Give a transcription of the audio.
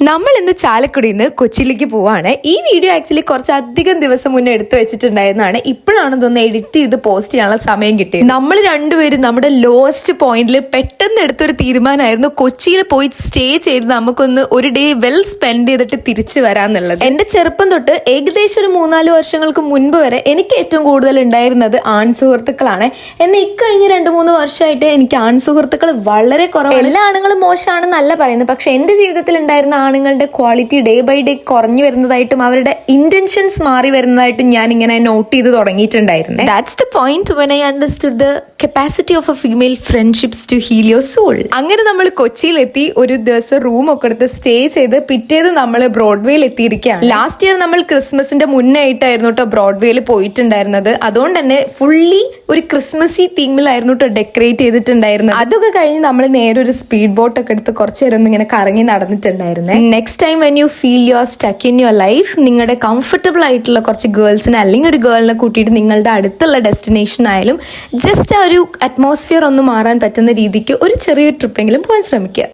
നമ്മൾ ഇന്ന് ചാലക്കുടിയിൽ നിന്ന് കൊച്ചിയിലേക്ക് പോവാണ്. ഈ വീഡിയോ ആക്ച്വലി കുറച്ചധികം ദിവസം മുന്നേ എടുത്തു വെച്ചിട്ടുണ്ടായിരുന്നതാണ്. ഇപ്പോഴാണ് ഇതൊന്ന് എഡിറ്റ് ചെയ്ത് പോസ്റ്റ് ചെയ്യാനുള്ള സമയം കിട്ടിയത്. നമ്മൾ രണ്ടുപേരും നമ്മുടെ ലോവസ്റ്റ് പോയിന്റിൽ പെട്ടെന്ന് എടുത്തൊരു തീരുമാനമായിരുന്നു കൊച്ചിയിൽ പോയി സ്റ്റേ ചെയ്ത് നമുക്കൊന്ന് ഒരു ഡേ വെൽ സ്പെൻഡ് ചെയ്തിട്ട് തിരിച്ചു വരാന്നുള്ളത്. എന്റെ ചെറുപ്പം തൊട്ട് ഏകദേശം ഒരു 3-4 വർഷങ്ങൾക്ക് മുൻപ് വരെ എനിക്ക് ഏറ്റവും കൂടുതൽ ഉണ്ടായിരുന്നത് ആൺ സുഹൃത്തുക്കളാണ്. എന്നാൽ ഇക്കഴിഞ്ഞ 2-3 വർഷമായിട്ട് എനിക്ക് ആൺ സുഹൃത്തുക്കൾ വളരെ കുറവാണ്. എല്ലാ ആണുങ്ങളും മോശമാണെന്നല്ല പറയുന്നത്, പക്ഷെ എന്റെ ജീവിതത്തിൽ ഉണ്ടായിരുന്ന ആണുങ്ങളുടെ ക്വാളിറ്റി ഡേ ബൈ ഡേ കുറഞ്ഞു വരുന്നതായിട്ടും അവരുടെ ഇന്റൻഷൻസ് മാറി വരുന്നതായിട്ടും ഞാൻ ഇങ്ങനെ നോട്ട് ചെയ്ത് തുടങ്ങിയിട്ടുണ്ടായിരുന്നു. That's the point when I understood the capacity of a female friendships to heal your soul. അങ്ങനെ നമ്മൾ കൊച്ചിയിലെത്തി ഒരു ദിവസം റൂം ഒക്കെ എടുത്ത് സ്റ്റേ ചെയ്ത് പിറ്റേത് നമ്മൾ ബ്രോഡ്വേയിൽ എത്തിയിരിക്കുകയാണ്. ലാസ്റ്റ് ഇയർ നമ്മൾ ക്രിസ്മസിന്റെ മുന്നേ ആയിട്ടായിരുന്നു കേട്ടോ ബ്രോഡ്വേയിൽ പോയിട്ടുണ്ടായിരുന്നത്. അതുകൊണ്ട് തന്നെ ഫുള്ളി ഒരു ക്രിസ്മസി തീമിലായിരുന്നു കേട്ടോ ഡെക്കറേറ്റ് ചെയ്തിട്ടുണ്ടായിരുന്നത്. അതൊക്കെ കഴിഞ്ഞ് നമ്മൾ നേരെ ഒരു സ്പീഡ് ബോട്ട് ഒക്കെ എടുത്ത് കുറച്ചു നേരം ഇങ്ങനെ കറങ്ങി നടന്നിട്ടുണ്ടായിരുന്നേ. Next time when you feel you are stuck in your life, നിങ്ങളുടെ കംഫർട്ടബിൾ ആയിട്ടുള്ള കുറച്ച് ഗേൾസിനെ അല്ലെങ്കിൽ ഒരു ഗേളിനെ കൂട്ടിയിട്ട് നിങ്ങളുടെ അടുത്തുള്ള ഡെസ്റ്റിനേഷൻ ആയാലും ജസ്റ്റ് ആ ഒരു അറ്റ്മോസ്ഫിയർ ഒന്ന് മാറാൻ പറ്റുന്ന രീതിക്ക് ഒരു ചെറിയ ട്രിപ്പെങ്കിലും പോകാൻ ശ്രമിക്കുക.